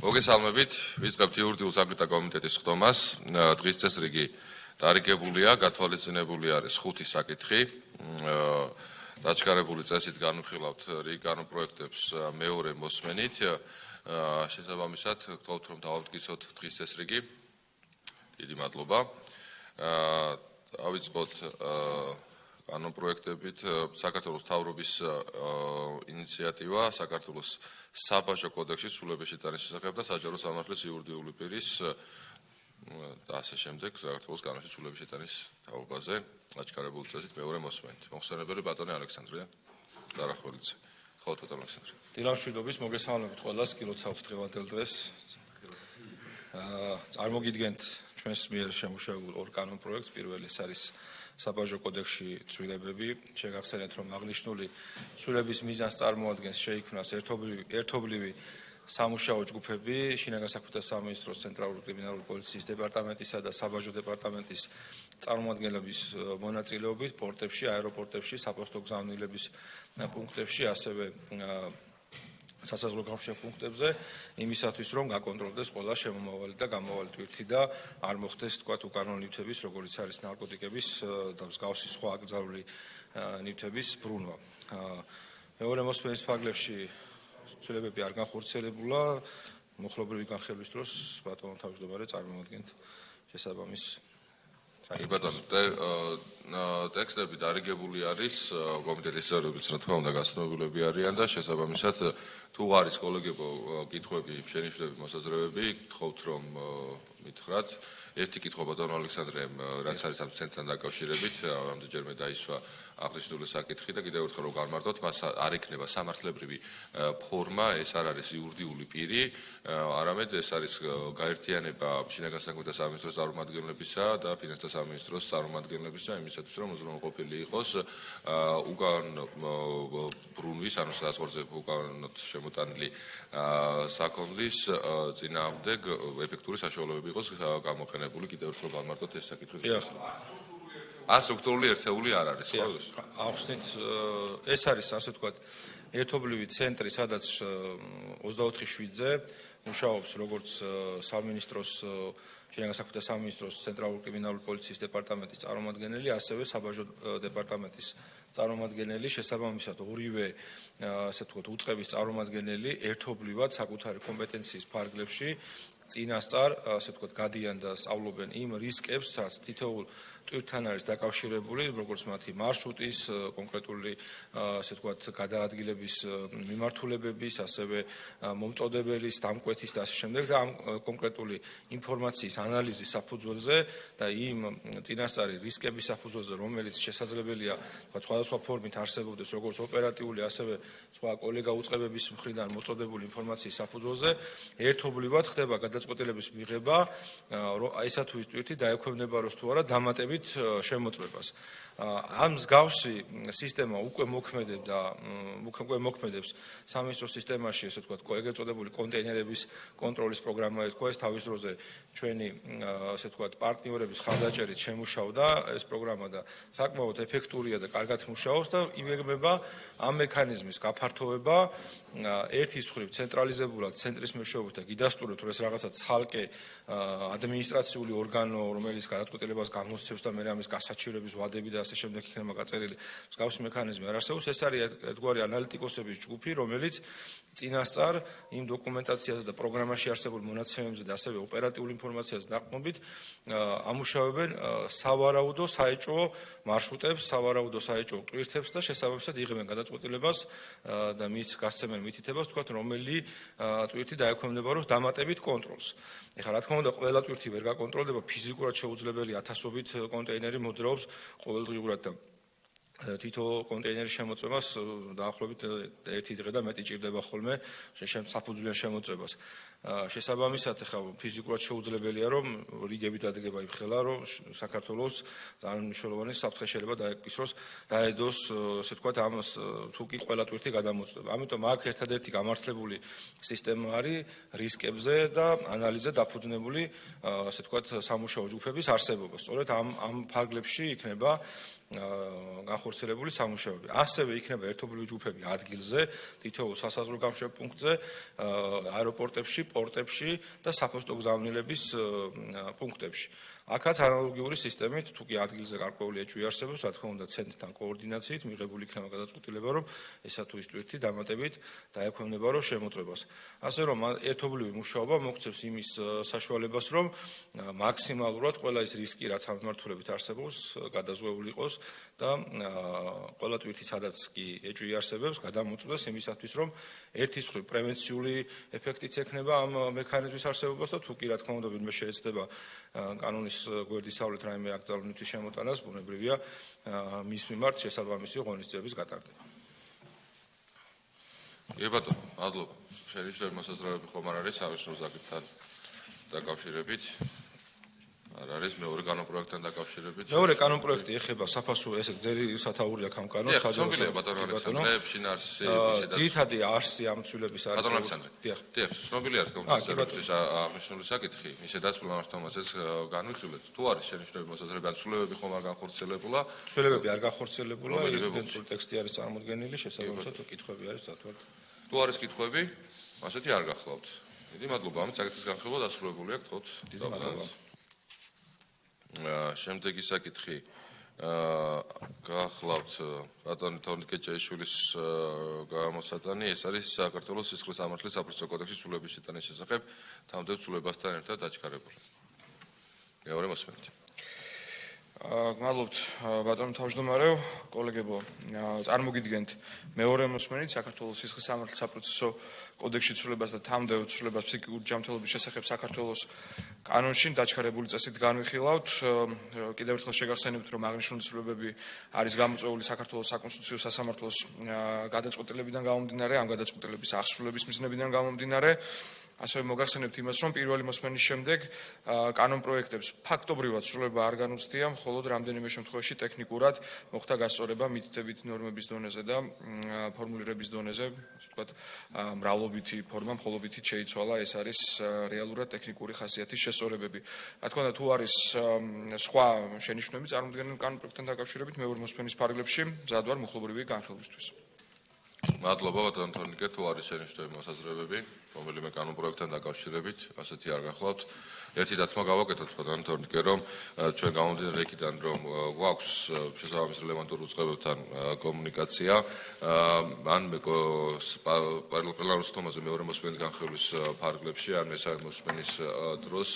მოგესალმებით, ვიწყებთ იურიდიულ საკრიტა კომიტეტის ხდომას. დღის წესრიგი დარიგებულია, გათვალისწინებული არის 5 საკითხი. დაჩქარებული წესით განვიხილავთ რიგ კანონპროექტებს მეორე მოსმენით. შესაბამისად, გთხოვთ რომ დავამტკიცოთ დღის წესრიგი. დიდი მადლობა. ავიწყოთ კანონპროექტებით საქართველოს მთავრობის ინიციატივა საქართველოს საბაჟო კოდექსის სრულების შეტანის შესახებ და საჯარო სამართლის იურიდიული პირის და ასე შემდეგ საქართველოს კანონის სრულების შეტანის თაობაზე დაჩქარებული წესით მეორე მოსმენით. მოხსენებელი ბატონი ალექსანდრე დარახველიძე. ხო, ბატონი ალექსანდრე. დილამშვიდობის მოგესალმებით ყველას, გილოცავთ დღევანდელ დღეს. წარმოგიდგენთ ჩვენს მიერ შემუშავებულ ორ კანონპროექტს. პირველი არის საბაჟო კოდექსში ცვლილებები. შეგახსენეთ, რომ აღნიშნული ცვლილების მიზანს წარმოადგენს შეიქმნას ერთობლივი სამუშაო ჯგუფები შინაგან საქმეთა სამინისტროს ცენტრალური კრიმინალური პოლიციის დეპარტამენტისა და საბაჟო დეპარტამენტის წარმომადგენლების მონაწილეობით პორტებში, აეროპორტებში, საფოსტო გზავნილების პუნქტებში, ასევე სასაზღვრო გამშვიდობ პუნქტებზე, იმისათვის რომ გაკონტროლდეს ყველა შემომავალი და გამავალი ტვირთი და არ მოხდეს თქვათ უკანონო ნივთების, როგორც არის ნარკოტიკების და მსგავსი სხვა აკრძალული ნივთების ბრუნვა. მეორე მოსმენის ფარგლებში ცვლილებები არ განხორციელებულა, მოხლობრივი განხილვის დროს ბატონო თავმჯდომარე წარმოადგენთ შესაბამის ტექსტები დარიგებული არის კომიტეტის წევრებიც რა თქმა უნდა გასწრებულები არიან და შესაბამისად თუ არის კოლეგებო კითხვები, შენიშვნები, მოსაზრებები, გთხოვთ რომ მითხრათ. ერთი კითხვა ბატონო ალექსანდრემ, რაც არის ამ ცენტრთან დაკავშირებით, ამდენჯერმე დაისვა აღნიშნული საკითხი და კიდევ ერთხელ რომ განმარტოთ, მას არ ექნება სამართლებრივი ფორმა, ეს არ არის იურიდიული პირი, არამედ ეს არის გაერთიანება შინაგან საქმეთა სამინისტროს წარმომადგენლებისა და ფინანსთა სამინისტროს წარმომადგენლებისა იმისათვის რომ უზრუნველყოფილი იყოს უკანონო ბრუნვის, ანუ საზღვარზე უკანონოდ შემოტანილი საქონლის წინააღმდეგ ეფექტური საშუალებები იყოს გამოყენებული. კიდევ ერთხელ განმარტოთ ეს საკითხი. სტრუქტურული ერთეული არ არის, ხო? ახსნით, ეს არის ასე ვთქვათ, ერთობლივი ცენტრი, სადაც 24/7-ზე მუშაობს როგორც სამინისტროს შინაგან საქმეთა სამინისტროს ცენტრალური კრიმინალური პოლიციის დეპარტამენტის წარმომადგენელი, ასევე საბაჟო დეპარტამენტის წარმომადგენელი, შესაბამისად ორივე ასე ვთქვათ, უწყების წარმომადგენელი ერთობლივად საკუთარი კომპეტენციის ფარგლებში წინასწარ ასე ვთქვათ, გადიან და სწავლობენ იმ რისკებს, რაც თითოეულ ტვირთთან არის დაკავშირებული, როგორც მათი მარშრუტის, კონკრეტული ასე ვთქვათ, გადაადგილების მიმართულებების, ასევე მომწოდებელის, დამკვეთის და ასე შემდეგ და ამ კონკრეტული ინფორმაციის ანალიზის საფუძველზე და იმ წინასწარი რისკების საფუძველზე, რომელიც შესაძლებელია თქვათ სხვადასხვა ფორმით არსებობდეს, როგორც ოპერატიული, ასევე სხვა კოლეგა უწყებების მხრიდან მოწოდებული ინფორმაციის საფუძველზე, ერთობლივად ხდება გადაწყვეტილების მიღება, ესა თუ ის ტვირთი დაექვემდებარა თუ არა დამატებით შემოწმებას. ამ მსგავსი სისტემა უკვე მოქმედებს სამინისტროს სისტემაში, ესე ვთქვათ, ეგრეთ წოდებული კონტეინერების კონტროლის პროგრამა ეთქვა, ეს თავის დროზე ჩვენი ასე ვთქვათ, პარტნიორების ხარდაჭერით შემუშავდა ეს პროგრამა და საკმაოდ ეფექტურია და კარგად მუშაობს და იმეგება ამ მექანიზმის გაფართოვება ერთის მხრივ ცენტრალიზებულად ცენტრის მეშვეობით და გიდასტურებთ, რომ ეს რაღაცა ცალკე ადმინისტრაციული ორგანო, რომელიც გადაწყვეტილებას გამოსცემს და მე ამის გასაჩივრების ვადები და ასე შემდეგ იქნება გაწერილი მსგავსი მექანიზმი არ არსებობს. ეს არის ერთგვარი ანალიტიკოსების ჯგუფი, რომელიც წინასწარ იმ დოკუმენტაციაზე და პროგრამაში არსებულ მონაცემებზე და ასევე ოპერატიული ინფორმაციაზე დაყრდნობით ამუშავებენ სავარაუდო საეჭვო მარშრუტებს, სავარაუდო საეჭვო ტვირთებს და შესაბამისად იღებენ გადაწყვეტილებას და მის გასცემენ მითითებას, თქვათ, რომელი ტვირთი დაექვემდებაროს დამატებით კონტროლს. ეხლა რა თქმა უნდა, ყველა ტვირთი ვერ გაკონტროლდება, ფიზიკურად შეუძლებელი ათასობით კონტეინერი მოძრაობს ყოველდღიურად და თითო კონტეინერის შემოწმებას დაახლოებით ერთი დღე და მეტი ჭირდება ხოლმე საფუძვლიან შემოწმებას. შესაბამისად, ეხლა ფიზიკურად შეუძლებელია, რომ რიგები დადგება იმ ხელა, რომ საქართველოს ძალიან მნიშვნელოვანი საფრთხე შეიძლება დაედოს, ასე ვთქვათ, ამას თუ კი ყველა ტვირთი გადამოწდება. ამიტომ აქ ერთადერთი გამართლებული სისტემა არის რისკებზე და ანალიზზე დაფუძნებული, ასე ვთქვათ, სამუშაო ჯგუფების არსებობა. სწორედ ამ ფარგლებში იქნება განხორციელებული სამუშაოები. ასევე იქნება ერთობლივი ჯგუფები ადგილზე, თითოეულ სასაზღვრო გამშვებ პუნქტზე, აეროპორტებში, პორტებში და საფოსტო გზავნილების პუნქტებში. აქაც ანალოგიური სისტემით, თუ კი ადგილზე გარკვეული ეჭვი არსებობს, რა თქმა უნდა, ცენტრთან კოორდინაციით მიღებული იქნება გადაწყვეტილება, რომ ესა თუ ის ტვირთი დამატებით დაექვემდება რომ შემოწმებას. ასე რომ ერთობლივი მუშაობა მოგცევს იმის საშუალებას, რომ მაქსიმალურად ყველა ის რისკი, რაც ამ მიმართულებით არსებობს, გადაზღვეული იყოს და ყველა ტვირთი, სადაც კი ეჭვი არსებობს, გადამოწმდეს იმისათვის, რომ ერთის მხრივ პრევენციული ეფექტიც ექნება ამ მექანიზმის არსებობას და თუ კი რა თქმა უნდა ვინმე შეეცდება კანონის გვერდისავლით რაიმე აკრძალვის შემოტანას, ბუნებრივია მის მიმართ შესაბამისი ღონისძიების გატარდება. ბატონო, მადლობა. შენიშნული მოსაზრებები ხომ არ არის აღნიშნულ საკითხთან დაკავშირებით? არ არის მეორე კანონპროექტთან დაკავშირებით? მეორე კანონპროექტი ეხება საფასურო, ესე ძელი სათაური აქ ამ კანონს საჯარო ბატონო ალექსანდრე, შინაარსი ძირითადი არსი ამ ცვლილების არის. ბატონო ალექსანდრე. დიახ, ცნობილი არის კომპლექსების აღნიშნული საკითხი, ისე დაწვრილებას თომასეც განვიხილეთ. თუ არის შენიშნული მოსაზრებები, ან ცვლილებები ხომ არ განხორციელებულა? ცვლილებები არ განხორციელებულა, იდენტური ტექსტი არის წარმოდგენილი, შესაბამისად კითხვები არის დათვალ. თუ არის კითხვები, ასეთი არ გახლავთ. დიდი მადლობა, ამით საკითხის განხილვა დასრულებული აქვს, თქოთ. დიდი მადლობა. შემდეგი საკითხი გახლავთ ბატონი თორნიკე ჭეიშვილის გამოსატანი, ეს არის საქართველოს სისხლის სამართლის საპროცესო კოდექსის ცვლილების შეტანის შესახებ თამდევ ცვლილებასთან ერთად დაჩქარებული. მეორე მოსმენით. გმადლობთ ბატონო თავმჯდომარეო, კოლეგებო, წარმოგიდგენთ მეორე მოსმენით საქართველოს სისხლის სამართლის საპროცესო კოდექსში ცვლილებას და თამდევ ცვლილებას ფსიქიკური ჯანმრთელობის შესახებ საქართველოს კანონში დაჩქარებული წესით განვიხილავთ. კიდევ ერთხელ შეგახსენებთ, რომ აღნიშნული ცვლილებები არის გამოწვეული საქართველოს საკონსტიტუციო სასამართლოს გადაწყვეტილებიდან გამომდინარე, ამ გადაწყვეტილების აღსრულების მიზნებიდან გამომდინარე. ასევე მოგახსენებთ იმას, რომ პირველი მოსმენის შემდეგ კანონპროექტებს ფაქტობრივად ცვლილება არ განუცდია, მხოლოდ რამდენიმე შემთხვევაში ტექნიკურად მოხდა გასწორება მითითებითი ნორმების დონეზე და ფორმულირების დონეზე, ასე ვთქვათ, მრავლობითი ფორმა მხოლობითით შეიცვალა, ეს არის რეალურად ტექნიკური ხასიათის შესწორებები. რა თქმა უნდა, თუ არის სხვა შენიშვნები წარმოდგენილ კანონპროექტთან დაკავშირებით, მეორე მოსმენის ფარგლებში მზად ვარ მუხლობრივი განხილვისთვის. მადლობა ბატონო თორნიკე, თუ არის შენიშნული მოსაზრებები, რომელიმე კანონპროექტთან დაკავშირებით, ასეთი არ გახლავთ. ერთი დათმა გავაკეთოთ ბატონო თორნიკე, რომ ჩვენ გამომდინარე იქიდან, რომ გვაქვს შესაბამის რელევანტურ უწყებებთან კომუნიკაცია, ან პარლამენტის თომაზე მეორე მოსმენის განხილვის ფარგლებში, ან მესამე მოსმენის დროს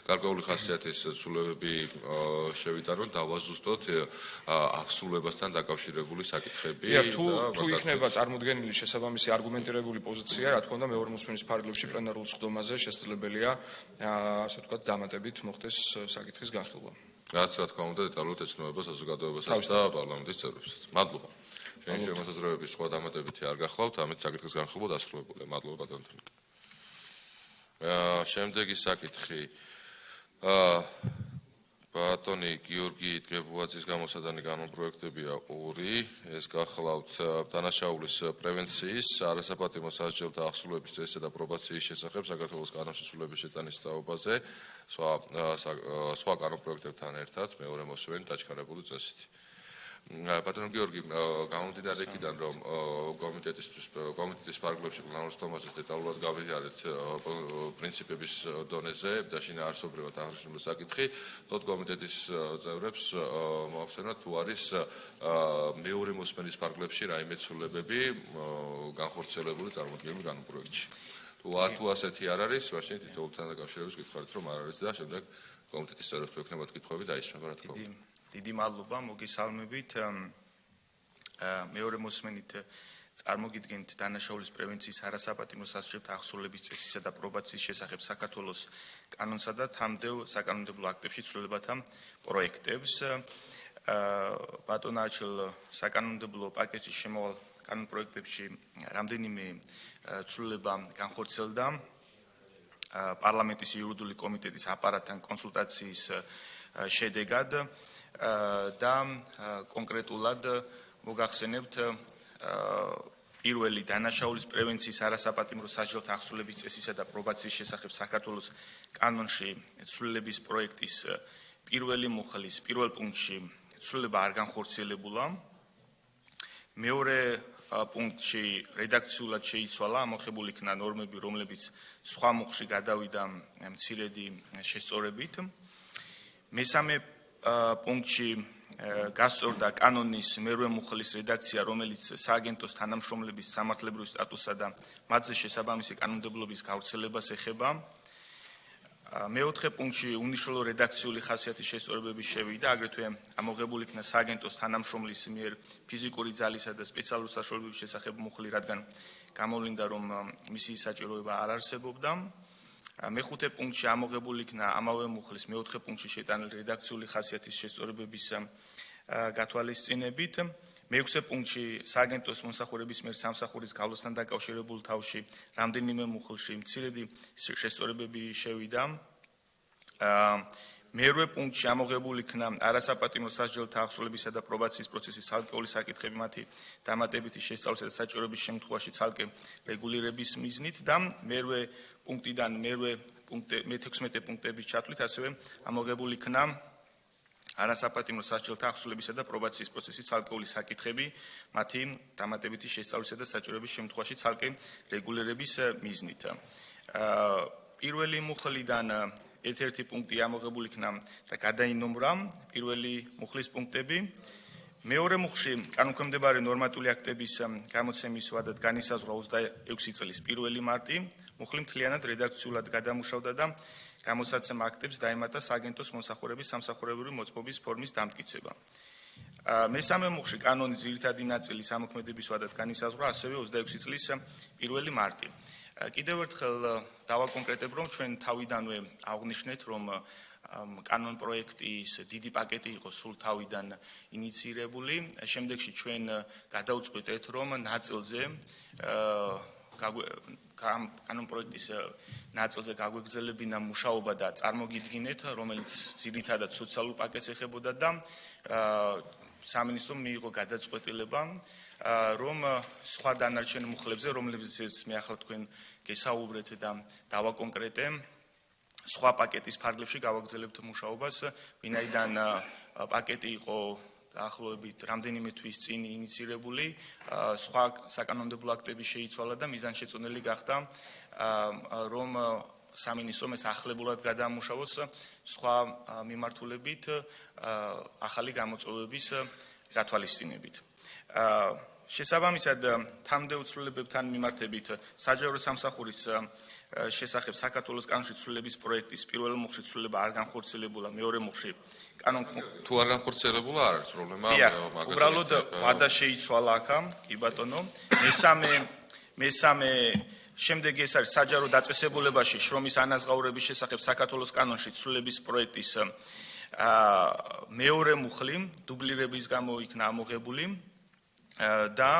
გარკვეული ხასიათის ცვლილებები შევიტანოთ, დავაზუსტოთ აღსრულებასთან დაკავშირებული საკითხები. თუ იქნება წარმოდგენილი შესაბამისი არგუმენტირებული პოზიცია, რა თქმა უნდა, მეორე მოსმენის ფარგლებში პლენარულ სხდომაზე შესაძლებელია, ასე ვთქვათ, დამატებით მოხდეს საკითხის განხილვა. რაც რა თქმა უნდა დეტალურად ეცნობა საზოგადოებასაც და პარლამენტის წევრებსაც. მადლობა. შენიშნული მოსაზრებების სხვა დამატებითი არ გახლავთ, ამით საკითხის განხილვა დასრულებულია. მადლობა ბატონო თორნიკე. შემდეგი საკითხი ბატონი გიორგი იტკებუაძის გამოსადანი კანონპროექტებია 2. ეს გახლავთ დანაშაულის პრევენციის, არასაპატიმო სასჯელთა აღსრულების წესისა და პრობაციის შესახებ საქართველოს კანონში ცვლილების შეტანის თაობაზე, სხვა კანონპროექტებთან ერთად მეორე მოსმენი დაჩქარებული წესით. ბატონო გიორგი, გამომდინარე იქიდან, რომ კომიტეტის ფარგლებში პლენარულ სხდომაზე დეტალურად გავიარეთ პრინციპების დონეზე და შინაარსობრივად აღნიშნული საკითხი, თოთ კომიტეტის წევრებს მოახსენოთ, თუ არის მეორე მოსმენის ფარგლებში რაიმე ცვლილებები განხორციელებული წარმოდგენილ კანონპროექტში. თუ ასეთი არ არის, მაშინ თითოეულთან დაკავშირებით გითხარით, რომ არ არის და შემდეგ კომიტეტის წევრებს თუ ექნებათ კითხვები დაისმება, რა თქმა უნდა. დიდი მადლობა, მოგესალმებით. მეორე მოსმენით წარმოგიდგენთ დანაშაულის პრევენციის არასაპატიმო სასჯელთა აღსრულების წესისა და პრობაციის შესახებ საქართველოს კანონსა და თამდევ საკანონმდებლო აქტებში ცვლილებათა პროექტებს. ბატონ არჩილ საკანონმდებლო პაკეტის შემოვალ კანონპროექტებში რამდენიმე ცვლილება განხორციელდა პარლამენტის იურიდიული კომიტეტის აპარატთან კონსულტაციის შედეგად და კონკრეტულად მოგახსენებთ პირველი დანაშაულის პრევენციის არასაპატიმრო სასჯელთა აღსრულების წესისა და პრობაციის შესახებ საქართველოს კანონში ცვლილების პროექტის პირველი მუხლის პირველ პუნქტში ცვლილება არ განხორციელებულა. მეორე პუნქტში რედაქციულად შეიცვალა, ამოხებული იქნა ნორმები, რომლებიც სხვა მუხლში გადავიდა მცირედი შესწორებით. მესამე პუნქტში გასწორდა კანონის მერვე მუხლის რედაქცია, რომელიც სააგენტოს თანამშრომლების სამართლებრივ სტატუსსა და მათზე შესაბამისი კანონმდებლობის გავრცელებას ეხება. მეოთხე პუნქტში უნიშნელო რედაქციული ხასიათის შესწორებები შევიდა, აგრეთვე ამოღებული იქნა სააგენტოს თანამშრომლის მიერ ფიზიკური ძალისა და სპეციალური საშუალებების შესახებ მუხლი, რადგან გამოვლინდა, რომ მისი საჭიროება არ არსებობდა. მეხუთე პუნქტში ამოღებული იქნა ამავე მუხლის მეოთხე პუნქტში შეტანილი რედაქციული ხასიათის შესწორებების გათვალისწინებით. მეექვსე პუნქტში სააგენტოს მომსახურების მიერ სამსახურის გავლასთან დაკავშირებულ თავში რამდენიმე მუხლში მცირედი შესწორებები შევიდა. მერვე პუნქტში ამოღებული იქნა არასაპატიმრო სასჯელთა აღსრულებისა და პრობაციის პროცესის ცალკეული საკითხები მათი დამატებითი შესწავლისა და საჭიროების შემთხვევაში ცალკე რეგულირების მიზნით და მერვე პუნქტიდან მე-16 პუნქტების ჩათვლით ასევე ამოღებული იქნა არასაპატიმრო სასჯელთა აღსრულებისა და პრობაციის პროცესის ცალკეული საკითხები მათი დამატებითი შესწავლისა და საჭიროების შემთხვევაში ცალკე რეგულირების მიზნით. პირველი მუხლიდან ერთ-ერთი პუნქტი ამოღებული იქნა და გადაინომრა პირველი მუხლის პუნქტები. მეორე მუხლში კანონქვემდებარე ნორმატიული აქტების გამოცემის ვადად განისაზღვრა 26 წლის 1 მარტი. მუხლი მთლიანად რედაქციულად გადამუშავდა და გამოსაცემ აქტებს დაემატა სააგენტოს მომსახურების სამსახურებრივი მოწყობის ფორმის დამტკიცება. მესამე მუხლში კანონის ძირითადი ნაწილის ამოქმედების ვადად განისაზღვრა ასევე 26 წლის 1 მარტი. კიდევ ერთხელ დავაკონკრეტებ, რომ ჩვენ თავიდანვე აღვნიშნეთ, რომ კანონ პროექტის დიდი პაკეტი იყო სულ თავიდან ინიციირებული. შემდეგში ჩვენ გადავწყვიტეთ, რომ ნაწილზე კანონ პროექტის ნაწილზე გაგვეგზელებინა მუშაობა და წარმოგიდგინეთ, რომელიც ძირითადად სოციალურ პაკეტს ეხებოდა და სამინისტრომ მიიღო გადაწყვეტილება, რომ სხვა დანარჩენ მუხლებზე, რომლებზეც მე ახლა თქვენ გესაუბრეთ და დავაკონკრეტე, სხვა პაკეტის ფარგლებში გავაგრძელებთ მუშაობას, ვინაიდან პაკეტი იყო დაახლოებით რამდენიმე თვის წინ ინიციირებული, სხვა საკანონმდებლო აქტები შეიცვალა და მიზანშეწონილი გახდა, რომ სამინისტრომ ეს ახლებურად გადაამუშავოს სხვა მიმართულებით ახალი გამოწვევების გათვალისწინებით. შესაბამისად, თანამდებობ ცვლილებებთან მიმართებით საჯარო სამსახურის შესახებ საქართველოს კანონში ცვლილების პროექტის პირველ მუხლში ცვლილება არ განხორციელებულა, მეორე მუხლში კანონ თუ არ განხორციელებულა არ არის პრობლემა, უბრალოდ ვადა შეიცვალა აქ, კი ბატონო. მესამე შემდეგ ეს არის საჯარო დაწესებულებაში შრომის ანაზღაურების შესახებ საქართველოს კანონში ცვლილების პროექტის მეორე მუხლი დუბლირების გამო იქნა ამოღებული და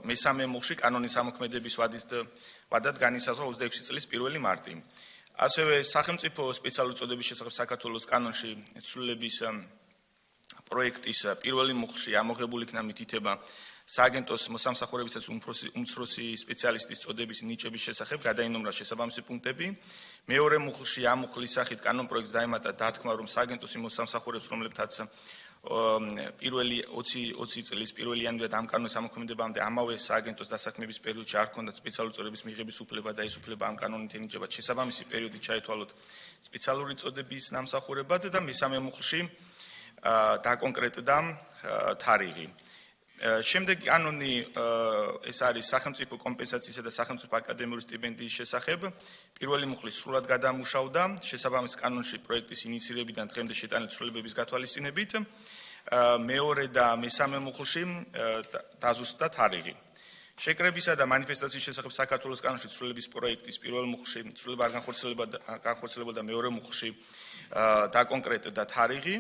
მესამე მუხლში კანონის ამოქმედების ვადად განისაზღვრა 26 წლის 1 მარტი. ასევე სახელმწიფო სპეციალური წოდების შესახებ საქართველოს კანონში ცვლილების პროექტის პირველი მუხლში ამოღებული იქნა მითითება სააგენტოს მოსამსახურებისას უმცროსი სპეციალისტის წოდების ნიჭების შესახებ გადაინომრა შესაბამისი პუნქტები. მეორე მუხლში ამ მუხლის სახით კანონ პროექტს დაემატა დათქმა, რომ სააგენტოს იმ მოსამსახურებს, რომლებთაც პირველი 20 წლის 1 იანვრიდან ამ კანონის ამოქმედებამდე ამავე სააგენტოს დასაქმების პერიოდში არ ჰქონდათ სპეციალური წოდების მიღების უფლება და ეს უფლება ამ კანონით ენიჭებათ შესაბამისი პერიოდი ჩაითვალოთ სპეციალური წოდების ნამსახურებად და მესამე მუხლში დაკონკრეტდა თარიღი. შემდეგ კანონი ეს არის სახელმწიფო კომპენსაციისა და სახელმწიფო აკადემიური სტიპენდიის შესახებ. პირველი მუხლი სრულად გადამუშავდა შესაბამის კანონში პროექტის ინიციირებიდან დღემდე შეტანილი ცვლილებების გათვალისწინებით. მეორე და მესამე მუხლში დაზუსტდა თარიღი. შეკრებისა და მანიფესტაციის შესახებ საქართველოს კანონში ცვლილების პროექტის პირველ მუხლში ცვლილება არ განხორციელებოდა და მეორე მუხლში დაკონკრეტდა თარიღი.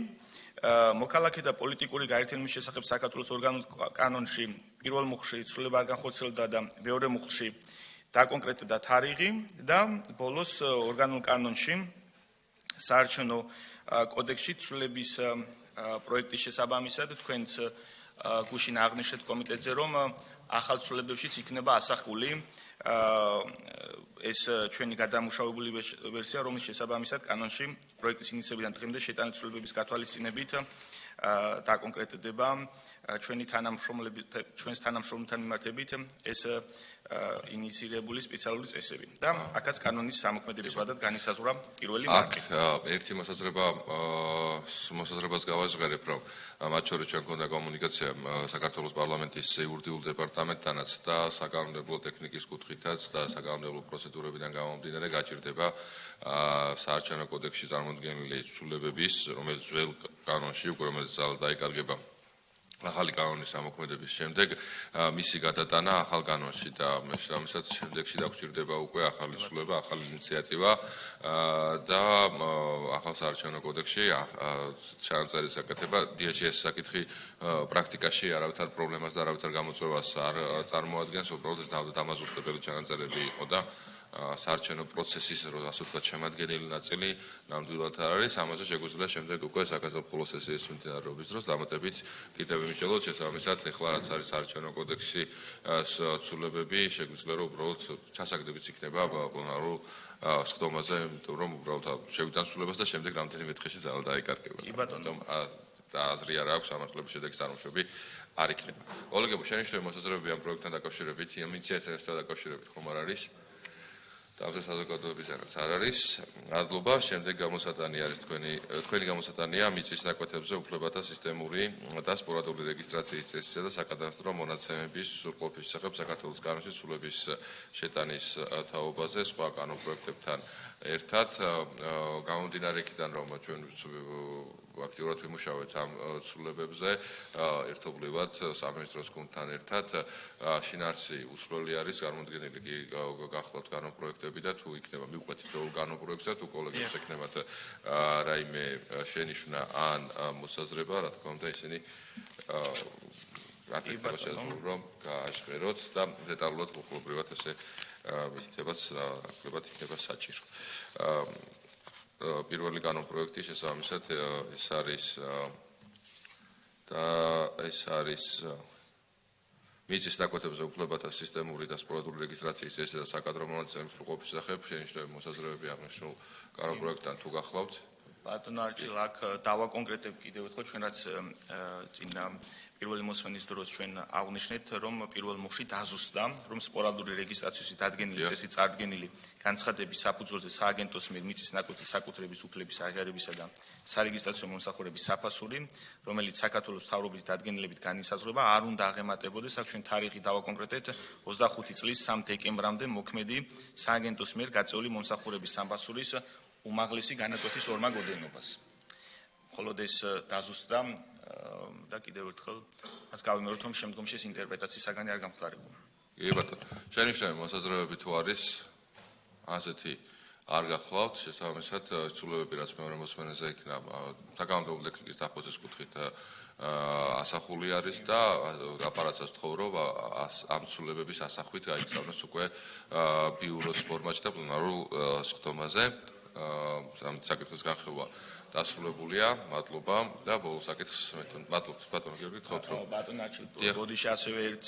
მოქალაქე და პოლიტიკური გაერთიანების შესახებ საქართველოს ორგანულ კანონში პირველ მუხლში ცვლილება არ განხორციელებდა და მეორე მუხლში დაკონკრეტდა თარიღი და ბოლოს ორგანულ კანონში საარჩევნო კოდექსში ცვლილების პროექტის შესაბამისად თქვენც გუშინ აღნიშნეთ კომიტეტზე, რომ ახალ ცვლილებებშიც იქნება ასახული ეს ჩვენი გადამუშავებული ვერსია, რომლის შესაბამისად კანონში პროექტის ინიციირებიდან დღემდე შეტანილი ცვლილებების გათვალისწინებით დაკონკრეტდება ჩვენს თანამშრომლებთან მიმართებით ეს ინიცირებული სპეციალური წესები და აქაც კანონის სამოქმედების ვადად განისაზღვრა პირველი მარტი. ერთი მოსაზრებას გავაჟღერებ, რომ მათ შორის ჩვენ გვქონდა კომუნიკაცია საქართველოს პარლამენტის იურიდიულ დეპარტამენტთანაც და საკანონმდებლო ტექნიკის კუთხითაც და საკანონმდებლო პროცედურებიდან გამომდინარე გაჭირდება საარჩევნო კოდექსში წარმოდგენილი ცვლილებების, რომელიც ძველ კანონში უკვე რომელიც დაიკარგება ახალი კანონის ამოქმედების შემდეგ მისი გადატანა ახალ კანონში და ამასაც შემდეგში დაგჭირდება უკვე ახალი ცვლილება, ახალი ინიციატივა და ახალ საარჩევნო კოდექსში ჩანაწერის საკეთება. დიაში ეს საკითხი პრაქტიკაში არავითარ პრობლემას და არავითარ გამოწვევას არ წარმოადგენს, უბრალოდ ეს დამაზუსტებელი ჩანაწერები იყო და საარჩევნო პროცესის ასე ვთქვათ შემადგენელი ნაწილი ნამდვილად არ არის. ამაზე შეგვიძლია შემდეგ უკვე საზაფხულო სესიის მიმდინარეობის დროს დამატებით კიდევ იმიჯელოთ შესაბამისად ეხლა რაც არის საარჩევნო კოდექსში ცვლილებები შეგვიძლია რომ უბრალოდ ჩასაგდებიც იქნება პლანარულ სხდომაზე, იმიტომ რომ უბრალოდ შევიდან ცვლილებას და შემდეგ რამდენიმე დღეში ძალა დაიკარგება. კი ბატონო. და აზრი არ აქვს ამართლების შედეგის წარმოშობი არ იქნება. კოლეგებო, შენიშნული მოსაზრებები ამ პროექტთან დაკავშირებით, ინიციაციასთან დაკავშირებით ხომ არ არის? თავზე საზოგადოებისგანაც არ არის მადლობა. შემდეგ გამოსატანი არის თქვენი გამოსატანია მიწის ნაკვეთებზე უფლებათა სისტემური და სპორადული რეგისტრაციის წესისა და საკადასტრო მონაცემების სრულყოფის შესახებ საქართველოს კანონში ცვლილების შეტანის თაობაზე სხვა კანონპროექტებთან ერთად გამომდინარე იქიდან რომ ჩვენ აქტიურად ვიმუშავებთ ამ ცვლილებებზე ერთობლივად სამინისტროს გუნდთან ერთად შინაარსი უცვლელი არის წარმოდგენილი კი გახლავთ კანონპროექტები და თუ იქნება მივყვეთ თითოეულ კანონპროექტს და თუ კოლეგებს ექნებათ რაიმე შენიშვნა ან მოსაზრება, რა თქმა უნდა ისინი აქტიურად შეძლო რომ გააშღეროთ და დეტალურად მოხლობრივად ესე მითითებაც ნაკლებად იქნება საჭირო. პირველი კანონპროექტი შესაბამისად ეს არის მიწის ნაკვეთებზე უფლებათა სისტემური და სპორადული რეგისტრაციის წესისა და საკადრო მონაცემების სრულყოფის შესახებ შენიშნული მოსაზრებები აღნიშნულ კანონპროექტთან თუ გახლავთ? ბატონო არჩილ, აქ დავაკონკრეტებ კიდევ ერთხელ ჩვენ რაც წინა პირველი მოსვენის დროს ჩვენ აღნიშნეთ, რომ პირველ მუხში დაზუსტდა, რომ სპორადული რეგისტრაციის დადგენილი წესი წარდგენილი განცხადების საფუძველზე სააგენტოს მიერ მიწის ნაკვეთის საკუთრების უფლების აღიარებისა და სარეგისტრაციო მომსახურების საფასური, რომელიც საქართველოს მთავრობის დადგენილებით განისაზღვრება, არ უნდა აღემატებოდეს. აქ ჩვენ თარიღი დავაკონკრეტეთ 25 წლის 3 დეკემბრამდე მოქმედი სააგენტოს მიერ გაწეული მომსახურების საფასურის უმაღლესი განაკვეთის ორმაგოდენობას. მხოლოდ ეს დაზუსტდა და კიდევ ერთხელ მას გავიმეორებთ, რომ შემდგომში ეს ინტერპრეტაციის საგანი არ გამხდარებულა. კი ბატონო. შენიშნული მოსაზრებები თუ არის ასეთი არ გახლავთ, შესაბამისად ცვლილებები რაც მეორე მოსმენაზე იქნა საკანონმდებლო ტექნიკის დახოცის კუთხით ასახული არის და აპარატსაც ვთხოვ რომ ამ ცვლილებების ასახვით გაიგზავნოს უკვე ბიუროს ფორმატში და პლანარულ სხდომაზე. საკითხის განხილვა დასრულებულია. მადლობა და ბოლო საკითხს მადლობთ ბატონო გიორგი, თხოვთ რომ ბატონო არჩილ, ბოდიში ასევე ერთ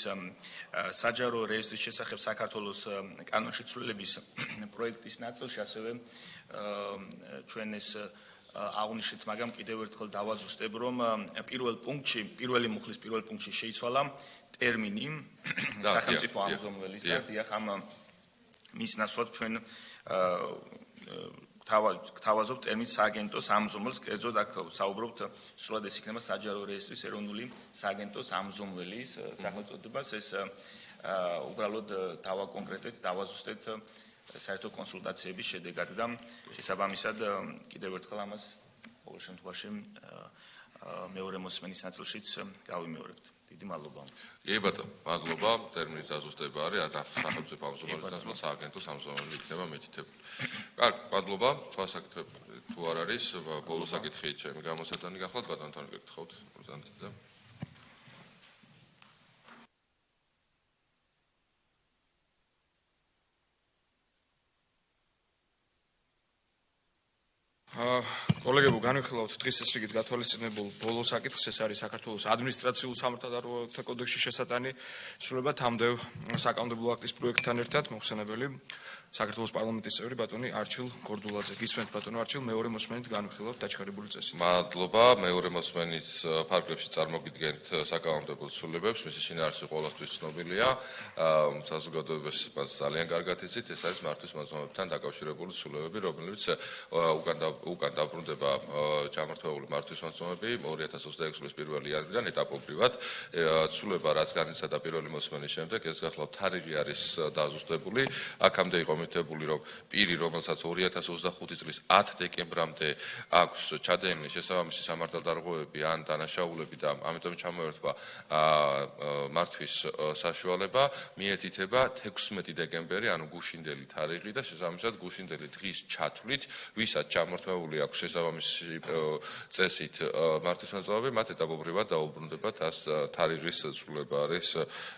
საჯარო რეესტრის შესახებ საქართველოს კანონში ცვლილების პროექტის ნაწილში ასევე ჩვენ ეს აღნიშნეთ, მაგრამ კიდევ ერთხელ დავაზუსტებ, რომ პირველი მუხლის პირველ პუნქტში შეიცვალა ტერმინი სახელმწიფო ამზომველის და დიახ ამ მის ნაცვლად ჩვენ გთავაზობთ ტერმინს სააგენტოს ამზომველს, კერძოდ აქ საუბრობთ სრულად ეს იქნება საჯარო რეესტრის ეროვნული სააგენტოს ამზომველის სახელწოდებას. ეს უბრალოდ დავაკონკრეტეთ, დავაზუსტეთ საერთო კონსულტაციების შედეგად და შესაბამისად კიდევ ერთხელ ამას ყოველ შემთხვევაში მეორე მოსმენის ნაწილშიც გავიმეორებთ. დიდი მადლობა. კი ბატონო, მადლობა. ტერმინის დაზუსტება არის და სახელმწიფო ამზომველის დასმა სააგენტოს ამზომებელი იქნება მითითებული. კარგი, მადლობა. სხვა საკითხები თუ არ არის, ბოლო საკითხი ჩემი გამოსატანი გახლავთ, ბატონო თან გეკითხავთ. კოლეგებო, განვიხილავთ დღის ეს რიგით გათვალისწინებულ ბოლო საკითხს, ეს არის საქართველოს ადმინისტრაციულ სამართალდარღვევათა კოდექსში შესატანი ცვლილება თამდევ საკანონმდებლო აქტის პროექტთან ერთად მოხსენებელი. საქართველოს პარლამენტის წევრი ბატონი არჩილ გორდულაძე. გისმენთ ბატონო არჩილ, მეორე მოსმენით განვიხილოთ დაჩქარებული წესით. მადლობა, მეორე მოსმენით ფარგლებში წარმოგიდგენთ საკანონმდებლო ცვლილებებს, მისი შინაარსი ყოველთვის ცნობილია. საზოგადოებას მას ძალიან კარგად იცით, ეს არის მართვის მოწმობებთან დაკავშირებული ცვლილებები, რომელიც უკან დაბრუნდება ჩამორთმეული მართვის მოწმობები 2026 წლის 1 იანვრიდან ეტაპობრივად. ცვლილება რაც განიცადა პირველი მოსმენის შემდეგ, ეს გახლავთ თარიღი არის დაზუსტებული. აქამდე იყო მითებული, რომ პირი, რომელსაც 2025 წლის 10 დეკემბრამდე აქვს ჩადენილი შესაბამისი სამართალდარღვევები ან დანაშაულები და ამიტომ ჩამოერთვა მართვის საშუალება, მიეთითება 16 დეკემბერი, ანუ გუშინდელი თარიღი და შესაბამისად გუშინდელი დღის ჩათვლით, ვისაც ჩამორთმეული აქვს შესაბამისი წესით მართვის მოწმობები, მათ ეტაპობრივად დაუბრუნდებათ ას თარიღის ცვლილება არის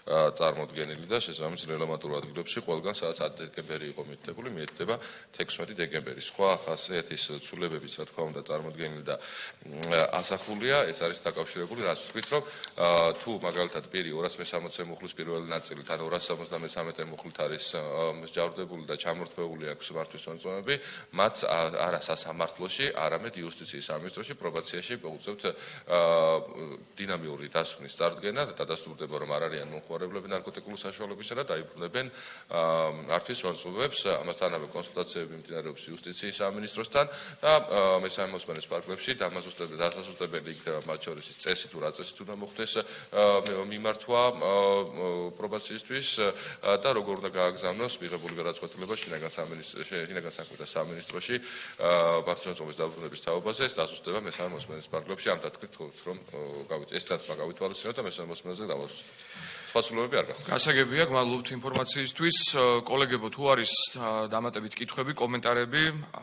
წარმოდგენილი და შესაბამის რელევანტურ ადგილებში ყველგან სადაც 10 დეკემბერი იყო მითითებული, მიეთითება 16 დეკემბერი. სხვა ხასიათის ცვლილებებიც რა თქმა უნდა წარმოდგენილი და ასახულია, ეს არის დაკავშირებული რაც ვთქვით, რომ თუ მაგალითად პირი 260 მუხლის პირველი ნაწილით ან 273 მუხლით არის მსჯავრდებული და ჩამორთმეული აქვს მართვის მოწმობები, მათ არა სასამართლოში, არამედ იუსტიციის სამინისტროში პრობაციაში მოუწევთ დინამიური დასკვნის წარდგენა და დადასტურდება, რომ არ არიან მომხმარებლები ნარკოტიკული საშუალებისა და დაიბრუნებენ მართვის მოწმობებს. ამასთანავე კონსულტაციები მიმდინარეობს იუსტიციის სამინისტროსთან და მესამე მოსმენის ფარგლებში დასასუსტებელი იქნება მათ შორის წესი თუ რა წესით უნდა მოხდეს მიმართვა პრობაციისთვის და როგორ უნდა გააგზავნოს მიღებული გადაწყვეტილება შინაგან საქმეთა სამინისტროში მართვის მოწმობის დაბრუნების თაობაზე. ეს დასუსტება მესამე მოსმენის ფარგლებში ამ დათქვით, რომ ეს დათმა გავითვალისწინოთ და მესამე მოსმენაზე დავასრულოთ. სხვა ცვლილებები არ გახლავთ. გასაგებია, გმადლობთ ინფორმაციისთვის. კოლეგებო, თუ არის დამატებით კითხვები, კომენტარები,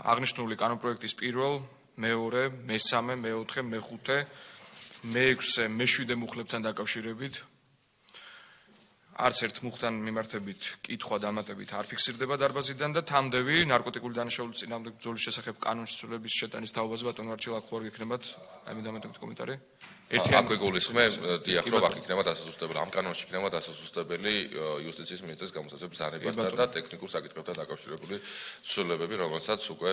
აღნიშნული კანონპროექტის პირველ, მეორე, მესამე, მეოთხე, მეხუთე, მეექვსე, მეშვიდე მუხლებთან დაკავშირებით არც ერთ მუხლთან მიმართებით კითხვა დამატებით არ ფიქსირდება დარბაზიდან და თამდევი ნარკოტიკული დანაშაულის წინააღმდეგ ბრძოლის შესახებ კანონის ცვლილების შეტანის თაობაზე ბატონო არჩილ აქ ხوار გექნებათ აი დამატებით კომენტარი. აქვე გულისხმე, დიახ, რომ აქ იქნება დასასუსტებელი, ამ კანონში იქნება დასასუსტებელი იუსტიციის მინისტრიის გამოსაცემ ბრძანებასთან და ტექნიკურ საკითხებთან დაკავშირებული ცვლილებები, რომელსაც უკვე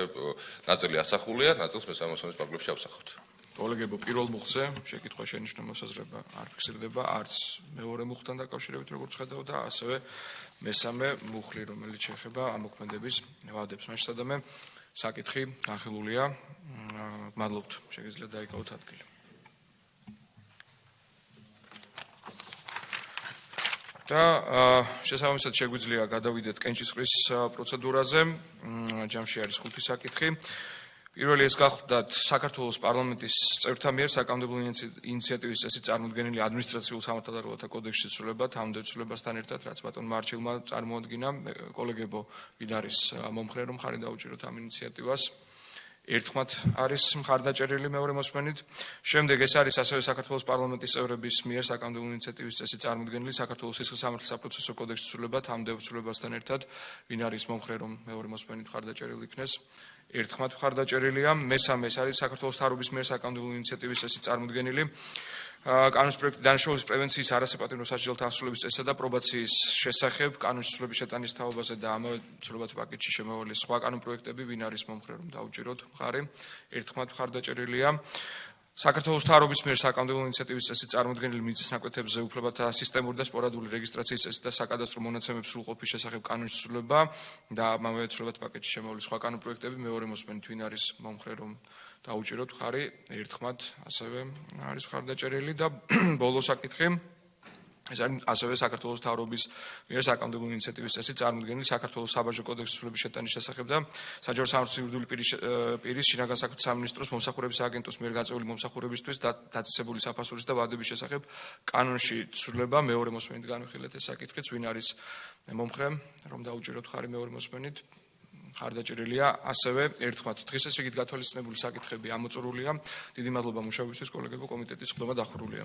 ნაწილი ასახულია, ნაწილს მესამე მოსმენის ფარგლებში ავსახავთ. კოლეგებო, პირველ მუხლზე შეკითხვა შენიშვნა მოსაზრება არ ფიქსირდება, არც მეორე მუხლთან დაკავშირებით როგორც ხედავ და ასევე მესამე მუხლი, რომელიც შეეხება ამოქმედების ვადებს. მასშტაბდამე საკითხი განხილულია. მადლობთ, შეგიძლიათ დაიკავოთ ადგილი. და შესაბამისად შეგვიძლია გადავიდეთ კენჭისყრის პროცედურაზე. ჯამში არის 5 საკითხი. პირველი ეს გახლდათ საქართველოს პარლამენტის წევრთა მიერ საკანონმდებლო ინიციატივის წესით წარმოდგენილი ადმინისტრაციულ სამართალდარღვევათა კოდექსის ცვლილება თამდევ ცვლილებასთან ერთად, რაც ბატონმა არჩილმა წარმოადგინა. კოლეგებო, ვინ არის მომხრე, რომ ხარი დაუჭიროთ ამ ინიციატივას? ერთხმად არის მხარდაჭერილი მეორე მოსმენით. შემდეგ ეს არის ასევე საქართველოს პარლამენტის წევრების მიერ საკანონმდებლო ინიციატივის წესით წარმოდგენილი საქართველოს სისხლის სამართლის საპროცესო კოდექსის ცვლილება თამდევ ცვლილებასთან ერთად. ვინ არის მომხრე, რომ მეორე მოსმენით მხარდაჭერილი იქნეს? ერთხმად მხარდაჭერილია. მესამე ეს არის საქართველოს მთავრობის მიერ საკანონმდებლო ინიციატივის წესით წარმოდგენილი კანონის პროექტი დანაშაულის პრევენციის არასაპატიმრო სასჯელთა აღსრულების წესსა და პრობაციის შესახებ კანონის ცვლილების შეტანის თაობაზე და ამავე ცვლილებათა პაკეტში შემავალი სხვა კანონპროექტები. ვინ არის მომხრე, რომ დაუჭიროთ მხარი? ერთხმად მხარდაჭერილია. საქართველოს მთავრობის მიერ საკანონმდებლო ინიციატივის წესით წარმოდგენილი მიწის ნაკვეთებზე უფლებათა სისტემური და სპორადული რეგისტრაციის წესით და საკადასტრო მონაცემების სრულყოფის შესახებ კანონის ცვლილება და ამავე ცვლილებათა პაკეტში შემავალი სხვა კანონპროექტები. მეორე მოსმენით ვინ არის მომხრე, რომ დაუჭიროთ მხარი? ერთხმად ასევე არის მხარდაჭერილი და ბოლო საკითხი ეს არის ასევე საქართველოს მთავრობის მიერ საკანონმდებლო ინიციატივის წესით წარმოდგენილი საქართველოს საბაჟო კოდექსის ცვლილების შეტანის შესახებ და საჯარო სამართლის იურიდიული პირის შინაგან საქმეთა სამინისტროს მომსახურების აგენტოს მიერ გაწეული მომსახურებისთვის დაწესებული საფასურის და ვადების შესახებ კანონში ცვლილება. მეორე მოსმენით განვიხილეთ ეს საკითხიც. ვინ არის მომხრე, რომ დაუჭიროთ მხარი მეორე მოსმენით? მხარდაჭერილია. ასევე ერთხმად დღის ეს რიგით გათვალისწინებული საკითხები ამოწურულია. დიდი მადლობა მუშაობისთვის, კოლეგებო, კომიტეტის ყდობა დახურულია.